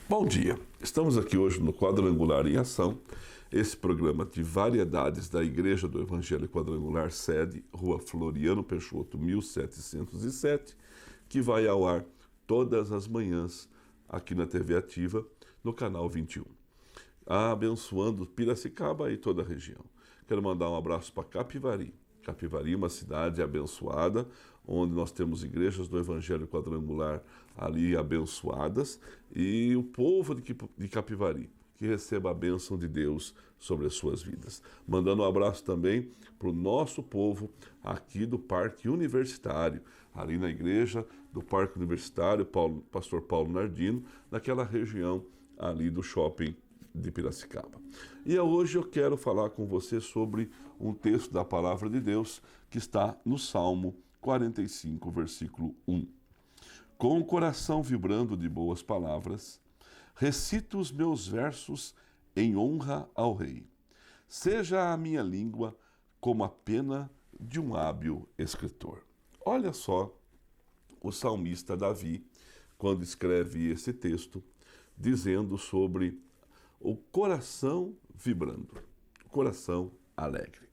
Bom dia, estamos aqui hoje no Quadrangular em Ação, esse programa de variedades da Igreja do Evangelho Quadrangular, sede Rua Floriano Peixoto, 1707, que vai ao ar todas as manhãs aqui na TV Ativa, no canal 21, abençoando Piracicaba e toda a região. Quero mandar um abraço para Capivari. Capivari, uma cidade abençoada, onde nós temos igrejas do Evangelho Quadrangular ali abençoadas, e o povo de Capivari, que receba a bênção de Deus sobre as suas vidas. Mandando um abraço também para o nosso povo aqui do Parque Universitário, ali na igreja do Parque Universitário, Pastor Paulo Nardino, naquela região ali do shopping de Piracicaba. E hoje eu quero falar com você sobre um texto da Palavra de Deus que está no Salmo 45, versículo 1. Com o coração vibrando de boas palavras, recito os meus versos em honra ao Rei. Seja a minha língua como a pena de um hábil escritor. Olha só o salmista Davi, quando escreve esse texto, dizendo sobre o coração vibrando, o coração alegre.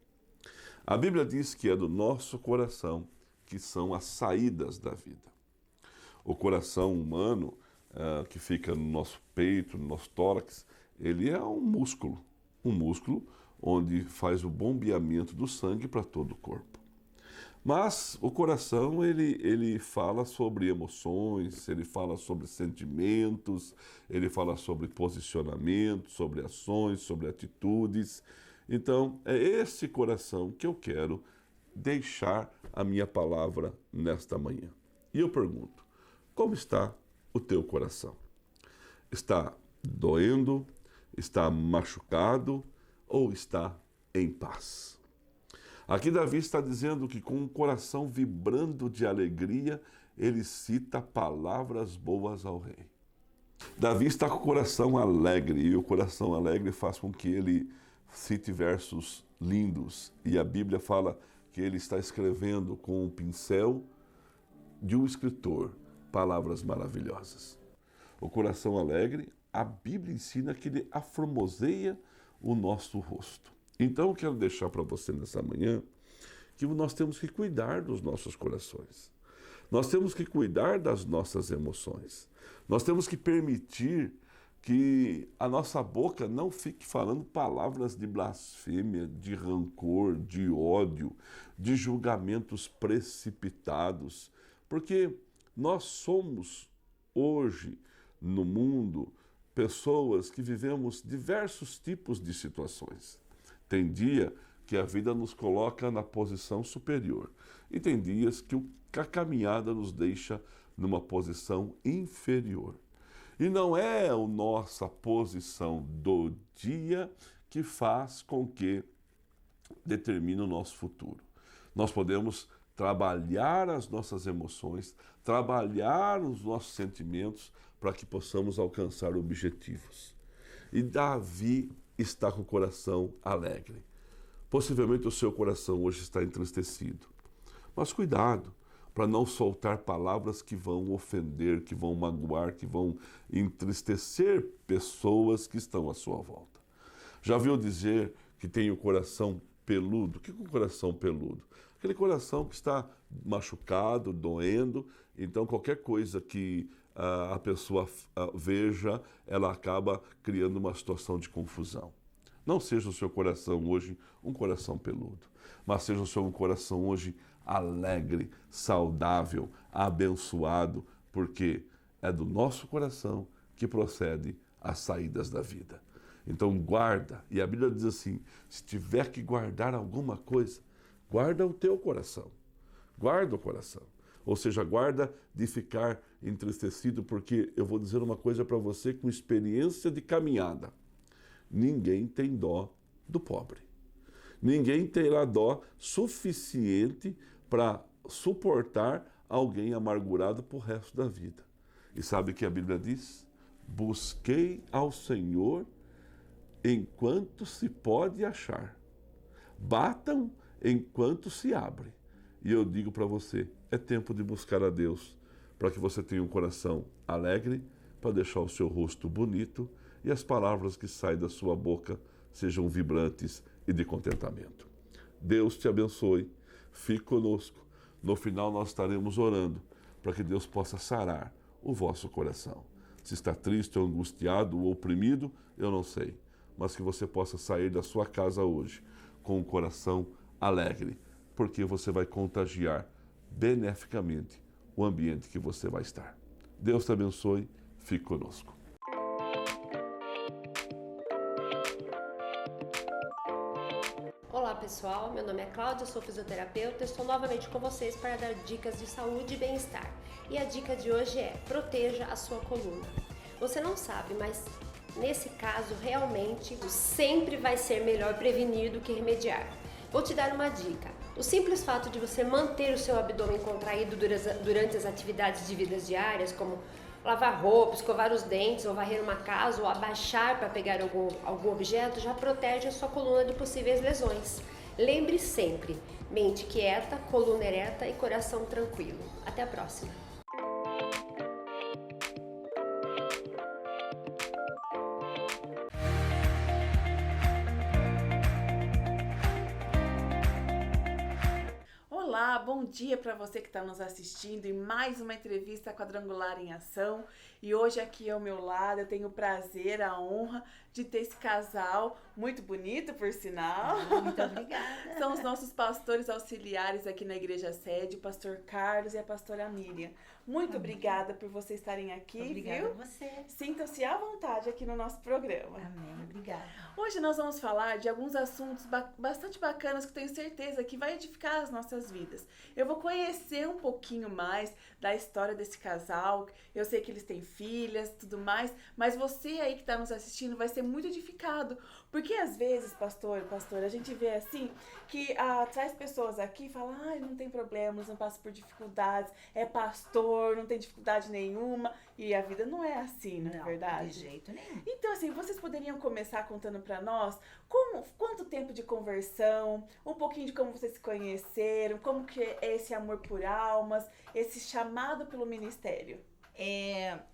A Bíblia diz que é do nosso coração que são as saídas da vida. O coração humano, que fica no nosso peito, no nosso tórax, ele é um músculo onde faz o bombeamento do sangue para todo o corpo. Mas o coração, ele fala sobre emoções, ele fala sobre sentimentos, ele fala sobre posicionamento, sobre ações, sobre atitudes. Então, é esse coração que eu quero deixar a minha palavra nesta manhã. E eu pergunto, como está o teu coração? Está doendo? Está machucado? Ou está em paz? Aqui Davi está dizendo que com o coração vibrando de alegria, ele cita palavras boas ao rei. Davi está com o coração alegre, e o coração alegre faz com que ele cite versos lindos. E a Bíblia fala que ele está escrevendo com um pincel de um escritor palavras maravilhosas. O coração alegre, a Bíblia ensina que ele aformoseia o nosso rosto. Então eu quero deixar para você nessa manhã que nós temos que cuidar dos nossos corações. Nós temos que cuidar das nossas emoções. Nós temos que permitir que a nossa boca não fique falando palavras de blasfêmia, de rancor, de ódio, de julgamentos precipitados. Porque nós somos hoje no mundo pessoas que vivemos diversos tipos de situações. Tem dia que a vida nos coloca na posição superior e tem dias que a caminhada nos deixa numa posição inferior. E não é a nossa posição do dia que faz com que determine o nosso futuro. Nós podemos trabalhar as nossas emoções, trabalhar os nossos sentimentos para que possamos alcançar objetivos. E Davi está com o coração alegre. Possivelmente o seu coração hoje está entristecido. Mas cuidado para não soltar palavras que vão ofender, que vão magoar, que vão entristecer pessoas que estão à sua volta. Já ouviu dizer que tem o coração peludo? O que é um coração peludo? Aquele coração que está machucado, doendo, então qualquer coisa que a pessoa veja, ela acaba criando uma situação de confusão. Não seja o seu coração hoje um coração peludo, mas seja o seu coração hoje alegre, saudável, abençoado, porque é do nosso coração que procede as saídas da vida. Então guarda, e a Bíblia diz assim, se tiver que guardar alguma coisa, guarda o teu coração, guarda o coração. Ou seja, guarda de ficar entristecido, porque eu vou dizer uma coisa para você com experiência de caminhada. Ninguém tem dó do pobre. Ninguém terá dó suficiente para suportar alguém amargurado para o resto da vida. E sabe o que a Bíblia diz? Busquei ao Senhor enquanto se pode achar. Batam enquanto se abre. E eu digo para você, é tempo de buscar a Deus, para que você tenha um coração alegre, para deixar o seu rosto bonito e as palavras que saem da sua boca sejam vibrantes e de contentamento. Deus te abençoe, fique conosco. No final nós estaremos orando para que Deus possa sarar o vosso coração. Se está triste, ou angustiado, ou oprimido, eu não sei, mas que você possa sair da sua casa hoje com um coração alegre, porque você vai contagiar beneficamente o ambiente que você vai estar. Deus te abençoe, fique conosco. Olá pessoal, meu nome é Cláudia, sou fisioterapeuta e estou novamente com vocês para dar dicas de saúde e bem-estar. E a dica de hoje é: proteja a sua coluna. Você não sabe, mas nesse caso realmente sempre vai ser melhor prevenir do que remediar. Vou te dar uma dica. O simples fato de você manter o seu abdômen contraído durante as atividades de vida diárias, como lavar roupa, escovar os dentes, ou varrer uma casa, ou abaixar para pegar algum objeto, já protege a sua coluna de possíveis lesões. Lembre sempre, mente quieta, coluna ereta e coração tranquilo. Até a próxima! Olá, bom dia para você que está nos assistindo em mais uma entrevista quadrangular em ação. E hoje aqui ao meu lado eu tenho o prazer, a honra de ter esse casal muito bonito, por sinal. Muito obrigada. São os nossos pastores auxiliares aqui na igreja sede, o pastor Carlos e a pastora Miriam. Muito obrigada por vocês estarem aqui, Obrigada viu? a você. Sintam-se à vontade aqui no nosso programa. Amém, obrigada. Hoje nós vamos falar de alguns assuntos bastante bacanas que tenho certeza que vai edificar as nossas vidas. Eu vou conhecer um pouquinho mais da história desse casal. Eu sei que eles têm filhas, tudo mais, mas você aí que está nos assistindo vai ser muito edificado, porque às vezes, pastora, a gente vê assim que traz pessoas aqui e fala: ai, não tem problemas, não passa por dificuldades, é pastor, não tem dificuldade nenhuma, e a vida não é assim, não é verdade? De jeito nenhum. Então, assim, vocês poderiam começar contando para nós quanto tempo de conversão, um pouquinho de como vocês se conheceram, como que é esse amor por almas, esse chamado pelo ministério.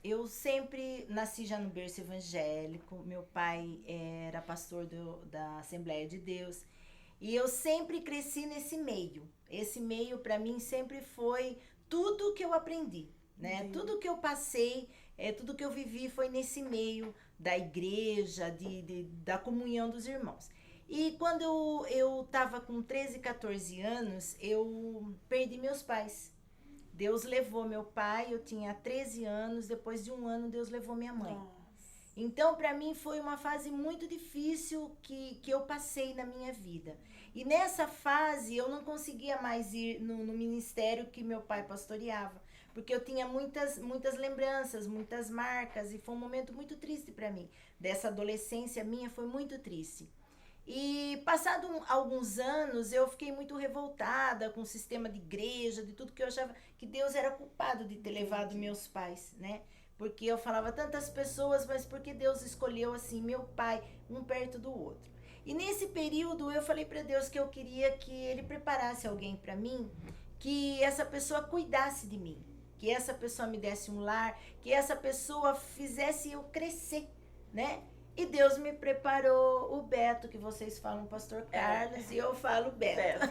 Eu sempre nasci já no berço evangélico. Meu pai era pastor da Assembleia de Deus e eu sempre cresci nesse meio. Esse meio para mim sempre foi tudo que eu aprendi, né? Entendi. Tudo que eu passei, tudo que eu vivi foi nesse meio da igreja, da comunhão dos irmãos. E quando eu estava com 13, 14 anos, eu perdi meus pais. Deus levou meu pai, eu tinha 13 anos, depois de um ano Deus levou minha mãe. Então, para mim foi uma fase muito difícil que eu passei na minha vida. E nessa fase eu não conseguia mais ir no ministério que meu pai pastoreava, porque eu tinha muitas lembranças, muitas marcas, e foi um momento muito triste para mim. Dessa adolescência minha foi muito triste. E passado alguns anos eu fiquei muito revoltada com o sistema de igreja, de tudo, que eu achava que Deus era culpado de ter levado meus pais, né? Porque eu falava tantas pessoas, mas por que Deus escolheu assim meu pai, um perto do outro? E nesse período eu falei para Deus que eu queria que Ele preparasse alguém para mim, que essa pessoa cuidasse de mim, que essa pessoa me desse um lar, que essa pessoa fizesse eu crescer, né? E Deus me preparou o Beto, que vocês falam pastor Carlos, e eu falo Beto.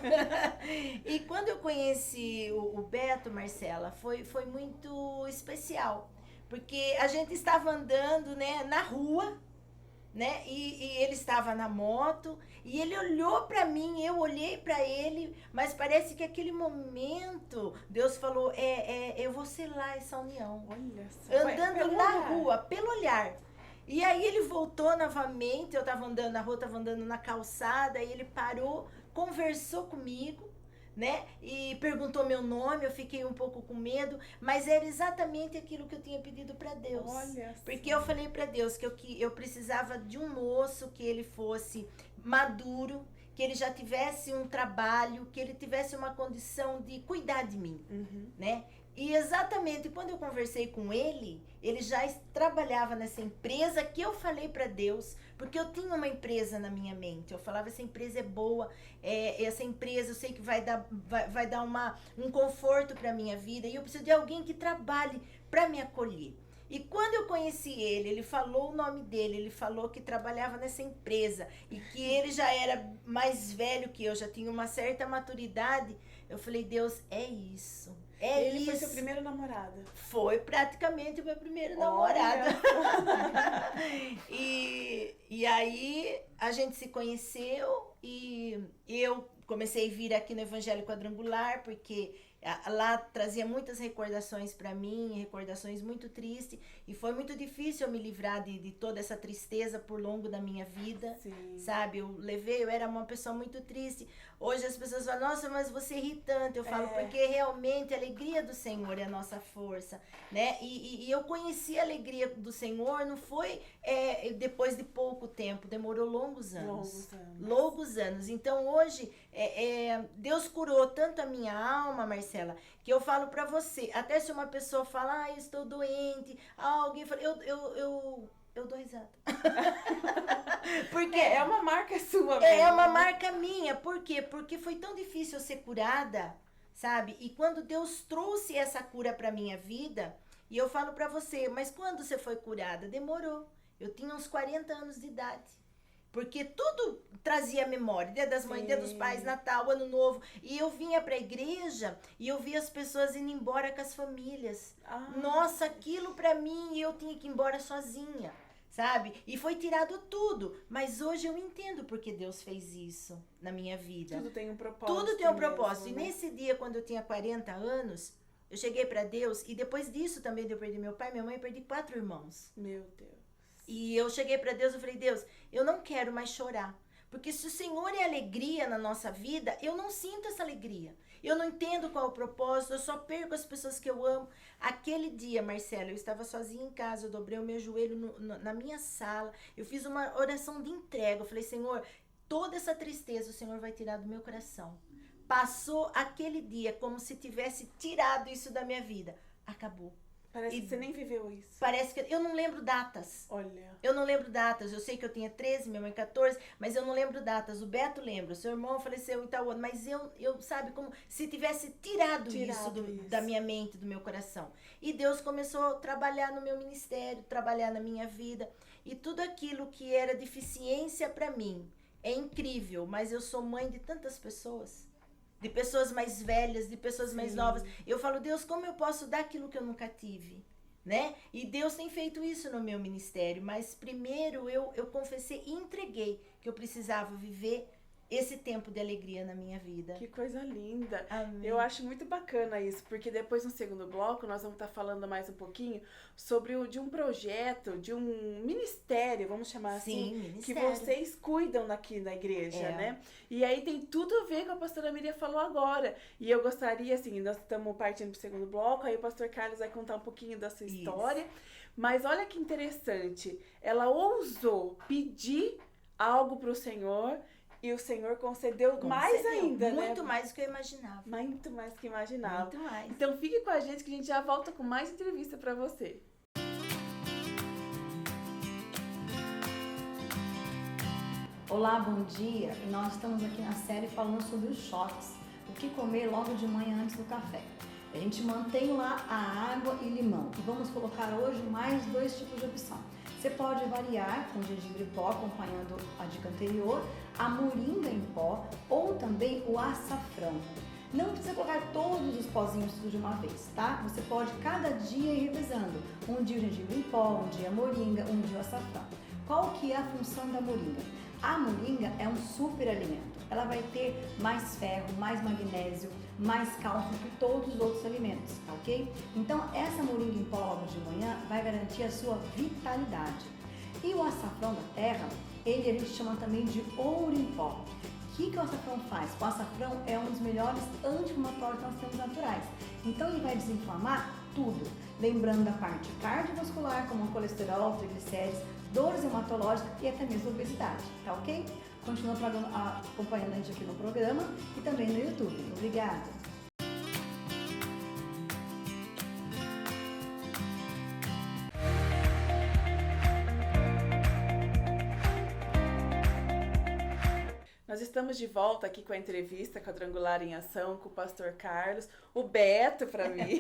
E quando eu conheci o Beto, Marcela, foi muito especial, porque a gente estava andando, né, na rua, né, e ele estava na moto, e ele olhou para mim, eu olhei para ele, mas parece que aquele momento, Deus falou, eu vou selar essa união. Olha só. Andando na rua, pelo olhar. E aí ele voltou novamente, eu tava andando na rua, tava andando na calçada, e ele parou, conversou comigo, né? E perguntou meu nome, eu fiquei um pouco com medo, mas era exatamente aquilo que eu tinha pedido para Deus. Olha só. Porque eu falei para Deus que eu precisava de um moço que ele fosse maduro, que ele já tivesse um trabalho, que ele tivesse uma condição de cuidar de mim, né? E exatamente quando eu conversei com ele, ele já trabalhava nessa empresa que eu falei para Deus, porque eu tinha uma empresa na minha mente. Eu falava, essa empresa é boa, essa empresa eu sei que vai dar um conforto para minha vida, e eu preciso de alguém que trabalhe para me acolher. E quando eu conheci ele falou o nome dele, ele falou que trabalhava nessa empresa e que ele já era mais velho que eu, já tinha uma certa maturidade. Eu falei, Deus, é isso. Ele foi seu primeiro namorado? Foi praticamente o meu primeiro namorado. E aí a gente se conheceu e eu comecei a vir aqui no Evangelho Quadrangular, porque lá trazia muitas recordações para mim, recordações muito tristes, e foi muito difícil eu me livrar de toda essa tristeza por longo da minha vida. Sim. Sabe, eu era uma pessoa muito triste. Hoje as pessoas falam, nossa, mas você é irritante. Eu falo, porque realmente a alegria do Senhor é a nossa força, né? E eu conheci a alegria do Senhor, não foi depois de pouco tempo, demorou longos anos. Longos anos. Então hoje, Deus curou tanto a minha alma, Marcela, que eu falo pra você, até se uma pessoa fala, eu estou doente, alguém fala, eu dou risada. Porque é uma marca sua mesmo. É uma marca minha. Por quê? Porque foi tão difícil eu ser curada, sabe? E quando Deus trouxe essa cura pra minha vida, e eu falo pra você, mas quando você foi curada? Demorou. Eu tinha uns 40 anos de idade. Porque tudo trazia memória, Dia das Mães, Dia dos Pais, Natal, Ano Novo. E eu vinha pra igreja e eu via as pessoas indo embora com as famílias. Nossa, aquilo pra mim, eu tinha que ir embora sozinha, sabe? E foi tirado tudo. Mas hoje eu entendo porque Deus fez isso na minha vida. Tudo tem um propósito. Tudo tem um propósito. Mesmo, né? E nesse dia, quando eu tinha 40 anos, eu cheguei pra Deus. E depois disso também, de eu perder meu pai e minha mãe, eu perdi 4 irmãos. Meu Deus. E eu cheguei para Deus e falei, Deus, eu não quero mais chorar. Porque se o Senhor é alegria na nossa vida, eu não sinto essa alegria. Eu não entendo qual é o propósito, eu só perco as pessoas que eu amo. Aquele dia, Marcela, eu estava sozinha em casa, eu dobrei o meu joelho na minha sala, eu fiz uma oração de entrega. Eu falei, Senhor, toda essa tristeza o Senhor vai tirar do meu coração. Passou aquele dia como se tivesse tirado isso da minha vida. Acabou. Parece que você nem viveu isso. Parece que eu não lembro datas. Olha. Eu não lembro datas. Eu sei que eu tinha 13, minha mãe 14, mas eu não lembro datas. O Beto lembra. Seu irmão faleceu em tal ano. Mas eu sabe, como se tivesse tirado isso da minha mente, do meu coração. E Deus começou a trabalhar no meu ministério, trabalhar na minha vida. E tudo aquilo que era deficiência para mim é incrível. Mas eu sou mãe de tantas pessoas. De pessoas mais velhas, de pessoas mais novas. Eu falo, Deus, como eu posso dar aquilo que eu nunca tive? Né? E Deus tem feito isso no meu ministério. Mas primeiro eu confessei e entreguei que eu precisava viver esse tempo de alegria na minha vida. Que coisa linda. Amém. Eu acho muito bacana isso, porque depois no segundo bloco nós vamos estar falando mais um pouquinho sobre de um projeto, de um ministério, vamos chamar assim, que vocês cuidam aqui na igreja, né? E aí tem tudo a ver com a pastora Miriam falou agora. E eu gostaria, assim, nós estamos partindo para o segundo bloco, aí o pastor Carlos vai contar um pouquinho da sua história. Mas olha que interessante, ela ousou pedir algo para o Senhor. E o Senhor concedeu mais ainda, né? Muito mais do que eu imaginava. Muito mais do que imaginava. Muito mais. Então fique com a gente que a gente já volta com mais entrevista pra você. Olá, bom dia. E nós estamos aqui na série falando sobre os shots. O que comer logo de manhã antes do café. A gente mantém lá a água e limão. E vamos colocar hoje mais 2 tipos de opção. Você pode variar com gengibre em pó, acompanhando a dica anterior, a moringa em pó ou também o açafrão. Não precisa colocar todos os pozinhos tudo de uma vez, tá? Você pode cada dia ir revezando. Um dia o gengibre em pó, um dia a moringa, um dia o açafrão. Qual que é a função da moringa? A moringa é um super alimento. Ela vai ter mais ferro, mais magnésio, mais cálcio que todos os outros alimentos, tá ok? Então, essa moringa em pó logo de manhã vai garantir a sua vitalidade. E o açafrão da terra, ele a gente chama também de ouro em pó. O que o açafrão faz? O açafrão é um dos melhores anti-inflamatórios que nós temos naturais. Então, ele vai desinflamar tudo. Lembrando da parte cardiovascular, como o colesterol, triglicérides, dores hematológicas e até mesmo obesidade, tá ok? Continua acompanhando a gente aqui no programa e também no YouTube. Obrigada! Nós nós estamos de volta aqui com a entrevista Quadrangular em Ação com o pastor Carlos, o Beto para mim,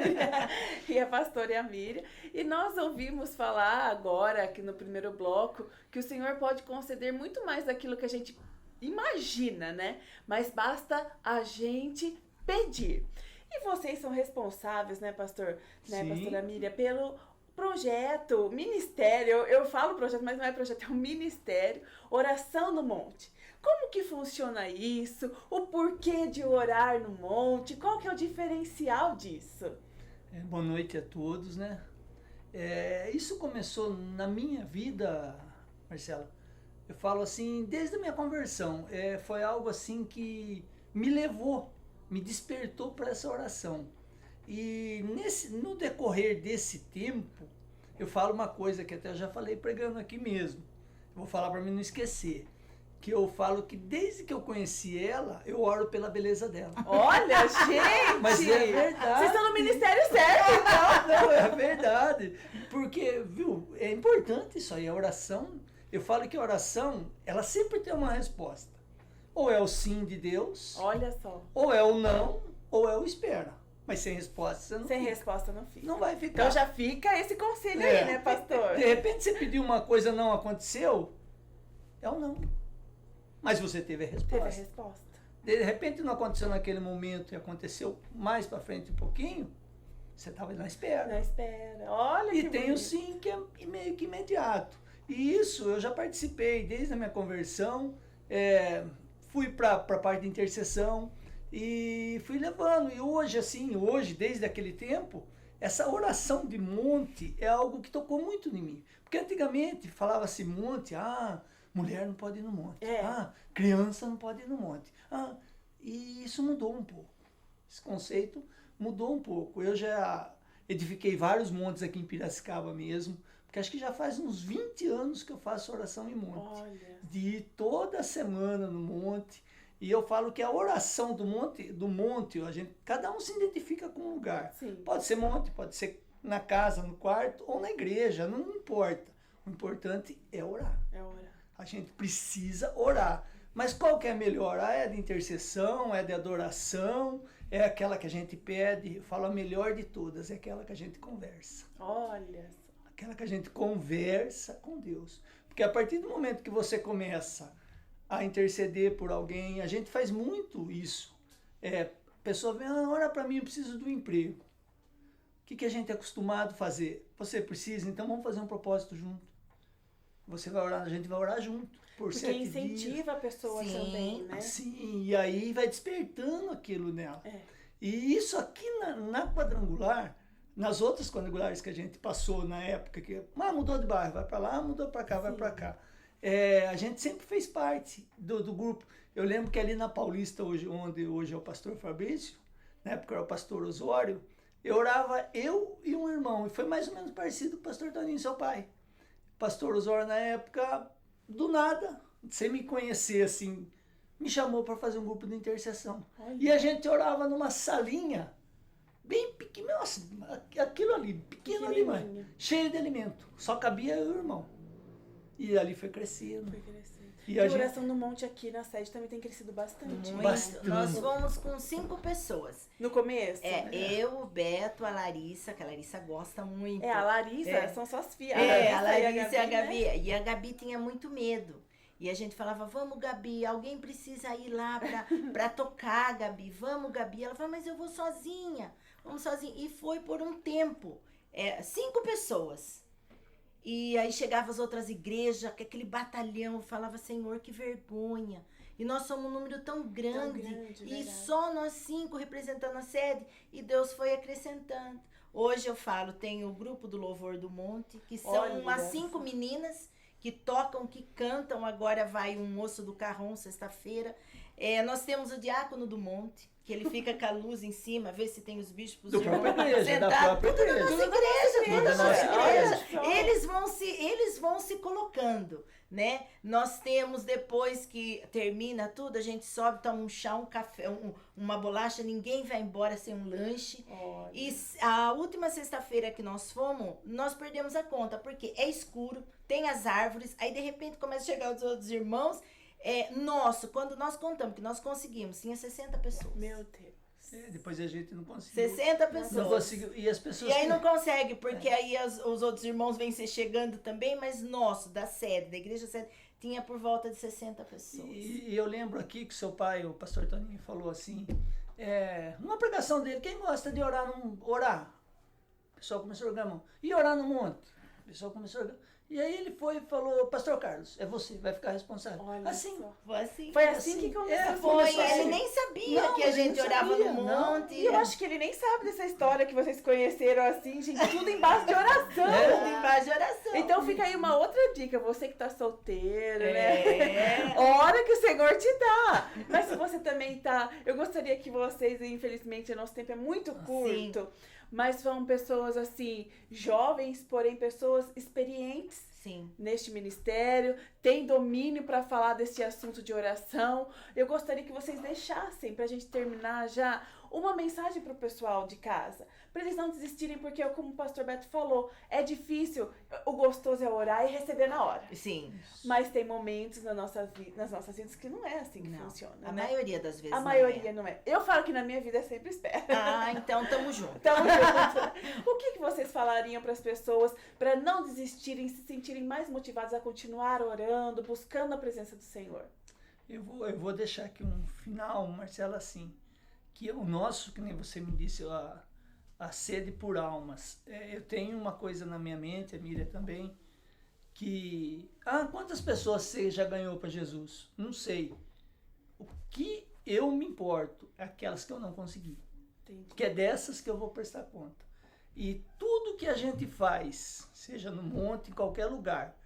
e a pastora Miriam. E nós ouvimos falar agora, aqui no primeiro bloco, que o Senhor pode conceder muito mais daquilo que a gente imagina, né? Mas basta a gente pedir. E vocês são responsáveis, né, pastor, né, pastora Miriam, pelo projeto, ministério, eu falo projeto, mas não é projeto, é um ministério, Oração no Monte. Como que funciona isso? O porquê de orar no monte? Qual que é o diferencial disso? Boa noite a todos, né? Isso começou na minha vida, Marcela. Eu falo assim, desde a minha conversão. Foi algo assim que me levou, me despertou para essa oração. E no decorrer desse tempo, eu falo uma coisa que até eu já falei pregando aqui mesmo. Eu vou falar para mim não esquecer. Que eu falo que desde que eu conheci ela, eu oro pela beleza dela. Olha, gente! Mas é verdade. Vocês estão no ministério certo, então. Não, é verdade. Porque, viu, é importante isso aí, a oração. Eu falo que a oração, ela sempre tem uma resposta. Ou é o sim de Deus. Olha só. Ou é o não, ou é o espera. Mas sem resposta você não Sem fica. resposta não fica. Não vai ficar. Então já fica esse conselho aí, né, pastor? De repente você pediu uma coisa, não aconteceu, é o não. Mas você teve a resposta. Teve a resposta. De repente não aconteceu naquele momento e aconteceu mais pra frente um pouquinho, você estava na espera. Na espera. Olha E que tem o bonito. sim que é meio que imediato. E isso eu já participei desde a minha conversão, fui para a parte de intercessão e fui levando. E hoje, assim, desde aquele tempo, essa oração de monte é algo que tocou muito em mim. Porque antigamente falava-se monte, mulher não pode ir no monte. Criança não pode ir no monte. E isso mudou um pouco. Esse conceito mudou um pouco. Eu já edifiquei vários montes aqui em Piracicaba mesmo, porque acho que já faz uns 20 anos que eu faço oração em monte. Olha. De ir toda semana no monte. E eu falo que a oração do monte, cada um se identifica com um lugar. Sim. Pode ser monte, pode ser na casa, no quarto ou na igreja, não importa. O importante é orar. É orar. A gente precisa orar. Mas qual que é melhor? É de intercessão, é de adoração, é aquela que a gente pede. Eu falo a melhor de todas, é aquela que a gente conversa. Olha só. Aquela que a gente conversa com Deus. Porque a partir do momento que você começa a interceder por alguém, a gente faz muito isso. A pessoa vem, ora para mim, eu preciso do emprego. O que a gente é acostumado a fazer? Você precisa, então vamos fazer um propósito junto. Você vai orar, a gente vai orar junto. Por Porque 7 dias. incentiva a pessoa também, né? Sim, e aí vai despertando aquilo nela. É. E isso aqui na quadrangular, nas outras quadrangulares que a gente passou na época, que mudou de bairro, vai para lá, mudou para cá, vai para cá. A gente sempre fez parte do grupo. Eu lembro que ali na Paulista, onde hoje é o pastor Fabrício, na época era o pastor Osório, eu orava eu e um irmão, e foi mais ou menos parecido com o pastor Toninho, seu pai. Pastor Osório, na época, do nada, sem me conhecer, assim, me chamou para fazer um grupo de intercessão. Olha. E a gente orava numa salinha, bem pequena, nossa, aquilo ali, pequeno demais, cheio de alimento. Só cabia eu e o irmão. E ali foi crescendo. Foi crescendo. E E a a gente- oração no monte aqui na sede também tem crescido bastante. Muito. Bastante. Nós fomos com 5 pessoas. No começo? né? Eu, o Beto, a Larissa, que a Larissa gosta muito. A Larissa, É. são suas filhas. A Larissa e a né? Gabi. E a Gabi tinha muito medo. E a gente falava, vamos, Gabi, alguém precisa ir lá pra tocar, Gabi. Vamos, Gabi. Ela falou, mas eu vou sozinha. Vamos sozinha. E foi por um tempo. 5 pessoas. E aí chegava as outras igrejas, que aquele batalhão, eu falava, Senhor, que vergonha. E nós somos um número tão grande. E verdade. só nós 5 representando a sede. E Deus foi acrescentando. Hoje eu falo, tem o grupo do Louvor do Monte, que são Olha umas essa. 5 meninas que tocam, que cantam. Agora vai um moço do Carrom, sexta-feira. Nós temos o Diácono do Monte, que ele fica com a luz em cima, vê se tem os bispos Do própria igreja, da própria tudo na igreja. nossa igreja, tudo na nossa igreja. igreja. Olha só. Eles vão se colocando, né? Nós temos, depois que termina tudo, a gente sobe, toma um chá, um café, uma bolacha, ninguém vai embora sem um lanche. Olha. E a última sexta-feira que nós fomos, nós perdemos a conta, porque é escuro, tem as árvores, aí de repente começa a chegar os outros irmãos, Quando nós contamos que nós conseguimos, tinha 60 pessoas. Meu Deus. Depois a gente não conseguiu. 60 pessoas. Não conseguiu. E as pessoas. E aí não consegue, porque aí os outros irmãos vêm se chegando também, mas da igreja sede, tinha por volta de 60 pessoas. E eu lembro aqui que seu pai, o pastor Toninho, falou assim, numa pregação dele, quem gosta de orar? O pessoal começou a erguer a mão. E orar no monte? O pessoal começou a erguer. E aí ele foi e falou, pastor Carlos, é você, vai ficar responsável. Olha assim. só. Foi assim que começou. Foi, assim. ele nem sabia que a gente orava no monte. E eu acho que ele nem sabe dessa história que vocês conheceram assim, gente, tudo em base de oração. Tudo em base de oração. Então fica aí uma outra dica, você que tá solteiro, né? Ora que o Senhor te dá. Mas se você também tá, eu gostaria que vocês, infelizmente, o nosso tempo é muito curto, mas são pessoas assim, jovens, porém pessoas experientes. Sim. Neste ministério, tem domínio para falar desse assunto de oração. Eu gostaria que vocês deixassem, para a gente terminar já, uma mensagem para o pessoal de casa, para eles não desistirem, porque como o pastor Beto falou, é difícil, o gostoso é orar e receber na hora. Sim. Mas tem momentos nas nossas vidas que não é assim que funciona, a né? maioria das vezes a maioria não é. Eu falo que na minha vida é sempre espera. Então tamo junto. O que vocês falariam para as pessoas para não desistirem, se sentirem mais motivadas a continuar orando, buscando a presença do Senhor? Eu vou deixar aqui um final, Marcela, assim, que o nosso, que nem você me disse, a sede por almas. Eu tenho uma coisa na minha mente, a Miriam também, que... quantas pessoas você já ganhou para Jesus? Não sei. O que eu me importo é aquelas que eu não consegui. Entendi. Porque é dessas que eu vou prestar conta. E tudo que a gente faz, seja no monte, em qualquer lugar,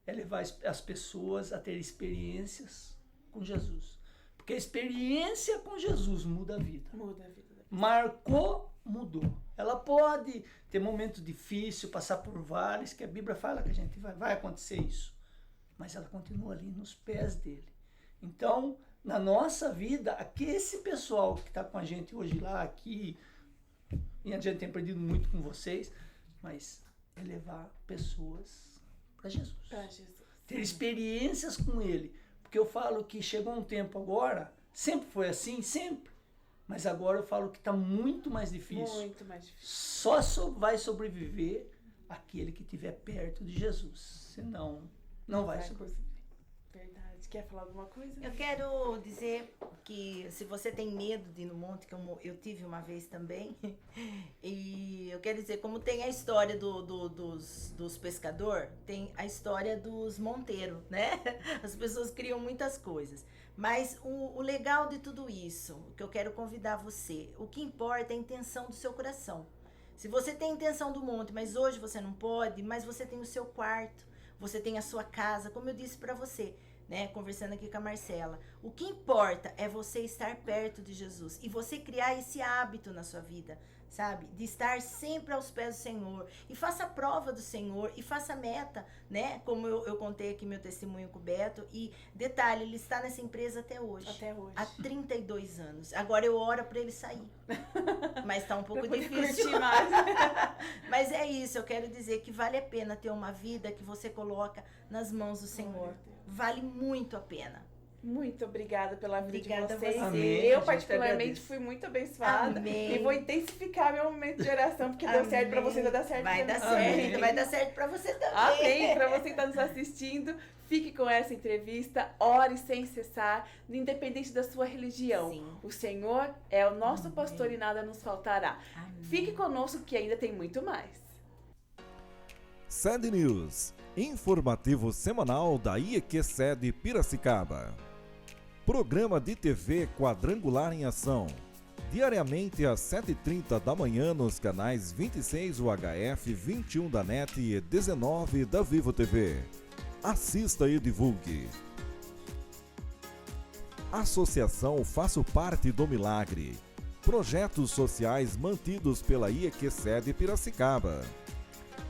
é levar as pessoas a ter experiências com Jesus. Porque a experiência com Jesus muda a vida. Muda a vida. Marcou, mudou. Ela pode ter momentos difíceis, passar por vales, que a Bíblia fala que a gente vai acontecer isso. Mas ela continua ali nos pés dele. Então, na nossa vida, esse pessoal que está com a gente hoje lá, aqui, e a gente tem aprendido muito com vocês, mas é levar pessoas para Jesus. Para Jesus. Ter experiências com ele. Porque eu falo que chegou um tempo agora, sempre foi assim, sempre. Mas agora eu falo que está muito mais difícil. Muito mais difícil. Só vai sobreviver aquele que estiver perto de Jesus. Senão, não vai sobreviver. Verdade. Quer falar alguma coisa? Eu quero dizer que se você tem medo de ir no monte, como eu tive uma vez também, e eu quero dizer, como tem a história dos pescadores, tem a história dos monteiros, né? As pessoas criam muitas coisas. Mas o legal de tudo isso, o que eu quero convidar você, o que importa é a intenção do seu coração. Se você tem a intenção do monte, mas hoje você não pode, mas você tem o seu quarto, você tem a sua casa, como eu disse para você, né, conversando aqui com a Marcela. O que importa é você estar perto de Jesus e você criar esse hábito na sua vida, sabe? De estar sempre aos pés do Senhor. E faça a prova do Senhor e faça a meta, né? Como eu contei aqui meu testemunho com o Beto. E detalhe, ele está nessa empresa até hoje. Até hoje. Há 32 anos. Agora eu oro para ele sair. Mas tá um pouco difícil. Mais. Mas é isso, eu quero dizer que vale a pena ter uma vida que você coloca nas mãos do Senhor. Vale muito a pena. Muito obrigada pela vida Obrigada de vocês. a você. Amém. Eu, A gente particularmente, agradece. fui muito abençoada. Amém. E vou intensificar meu momento de oração, porque deu certo pra vocês, vai dar certo Vai pra dar mim. certo, Amém. vai dar certo pra você também. Amém. Pra você que está nos assistindo, fique com essa entrevista, ore sem cessar, independente da sua religião. Sim. O Senhor é o nosso pastor e nada nos faltará. Amém. Fique conosco que ainda tem muito mais. Sede News, informativo semanal da IEQ Sede Piracicaba. Programa de TV Quadrangular em Ação, diariamente às 7h30 da manhã nos canais 26 UHF, 21 da NET e 19 da Vivo TV. Assista e divulgue. Associação Faço Parte do Milagre. Projetos sociais mantidos pela IEQ Sede Piracicaba.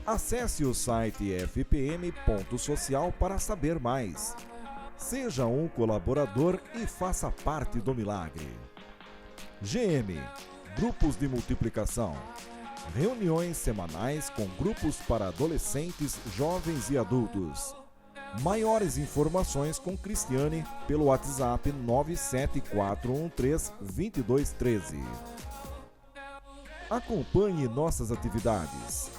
Acesse o site fpm.social para saber mais. Seja um colaborador e faça parte do milagre. GM, Grupos de Multiplicação. Reuniões semanais com grupos para adolescentes, jovens e adultos. Maiores informações com Cristiane pelo WhatsApp 974132213. Acompanhe nossas atividades.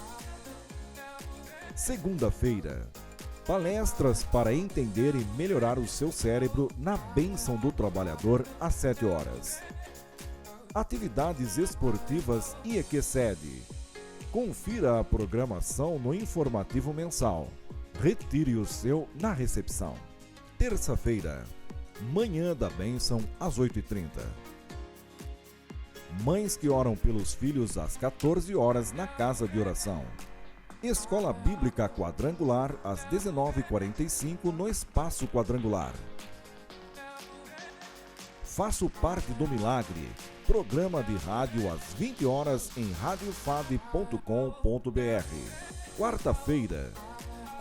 Segunda-feira, palestras para entender e melhorar o seu cérebro na Bênção do Trabalhador às 7 horas. Atividades esportivas IEQSED. Confira a programação no informativo mensal. Retire o seu na recepção. Terça-feira, Manhã da Bênção às 8h30. Mães que oram pelos filhos às 14 horas na Casa de Oração. Escola Bíblica Quadrangular às 19h45 no Espaço Quadrangular. Faço Parte do Milagre. Programa de rádio às 20 horas em radiofab.com.br. Quarta-feira,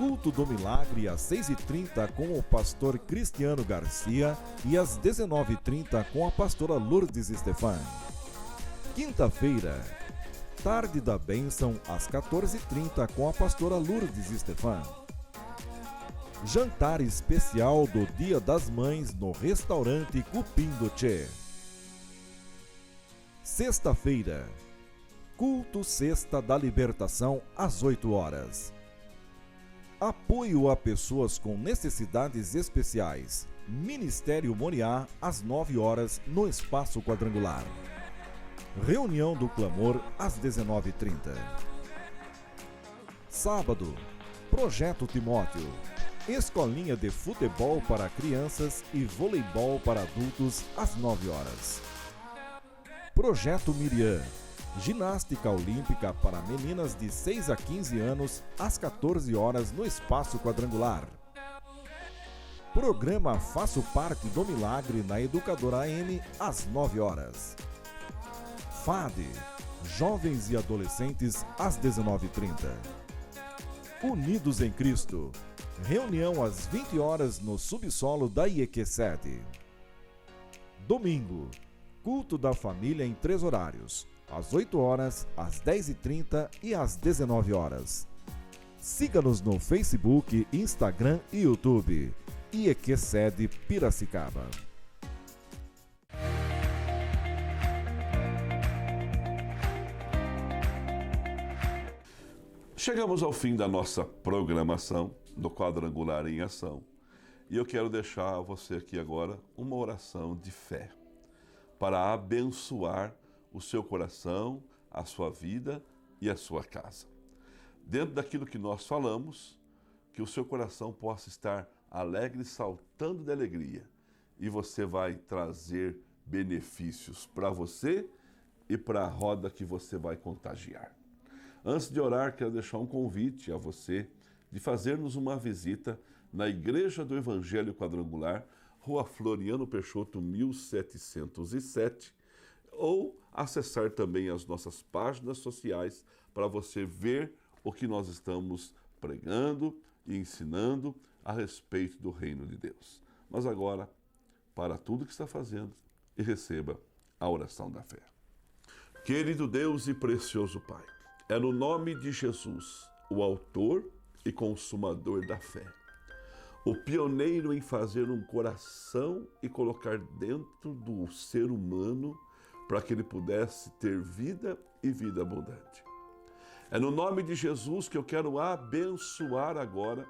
Culto do Milagre às 6h30 com o pastor Cristiano Garcia e às 19h30 com a pastora Lourdes Stefan. Quinta-feira, Tarde da Bênção às 14h30 com a pastora Lourdes Stefan. Jantar especial do Dia das Mães no restaurante Cupim do Tchê. Sexta-feira, Culto Sexta da Libertação às 8 horas. Apoio a pessoas com necessidades especiais. Ministério Moriá às 9 horas no Espaço Quadrangular. Reunião do Clamor às 19h30. Sábado, Projeto Timóteo. Escolinha de futebol para crianças e voleibol para adultos às 9 horas. Projeto Miriam. Ginástica olímpica para meninas de 6 a 15 anos às 14 horas no Espaço Quadrangular. Programa Faço Parte do Milagre na Educadora AM às 9 horas. FAD, Jovens e Adolescentes às 19h30. Unidos em Cristo. Reunião às 20 horas no subsolo da IEQSED. Domingo, Culto da Família em 3 horários. Às 8 horas, às 10h30 e às 19 horas. Siga-nos no Facebook, Instagram e YouTube. IEQSED Piracicaba. Chegamos ao fim da nossa programação do Quadrangular em Ação. E eu quero deixar a você aqui agora uma oração de fé para abençoar o seu coração, a sua vida e a sua casa. Dentro daquilo que nós falamos, que o seu coração possa estar alegre, saltando de alegria. E você vai trazer benefícios para você e para a roda que você vai contagiar. Antes de orar, quero deixar um convite a você de fazermos uma visita na Igreja do Evangelho Quadrangular, Rua Floriano Peixoto, 1707, ou acessar também as nossas páginas sociais para você ver o que nós estamos pregando e ensinando a respeito do reino de Deus. Mas agora, para tudo que está fazendo, e receba a oração da fé. Querido Deus e precioso Pai, é no nome de Jesus, o autor e consumador da fé, o pioneiro em fazer um coração e colocar dentro do ser humano para que ele pudesse ter vida e vida abundante. É no nome de Jesus que eu quero abençoar agora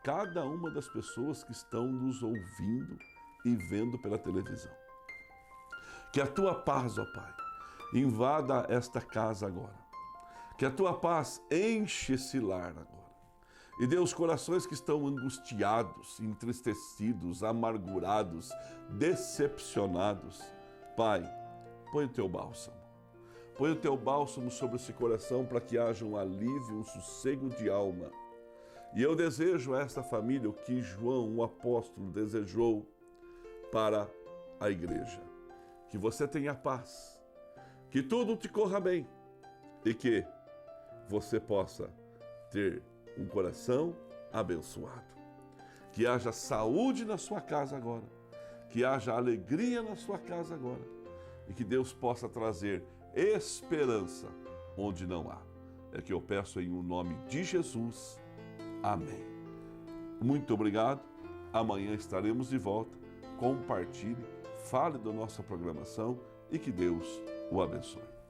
cada uma das pessoas que estão nos ouvindo e vendo pela televisão. Que a tua paz, ó Pai, invada esta casa agora. Que a tua paz enche esse lar agora. E dê os corações que estão angustiados, entristecidos, amargurados, decepcionados. Pai, põe o teu bálsamo. Põe o teu bálsamo sobre esse coração para que haja um alívio, um sossego de alma. E eu desejo a esta família o que João, o apóstolo, desejou para a igreja. Que você tenha paz, que tudo te corra bem e que você possa ter um coração abençoado. Que haja saúde na sua casa agora, que haja alegria na sua casa agora e que Deus possa trazer esperança onde não há. É que eu peço em o nome de Jesus. Amém. Muito obrigado. Amanhã estaremos de volta. Compartilhe, fale da nossa programação e que Deus o abençoe.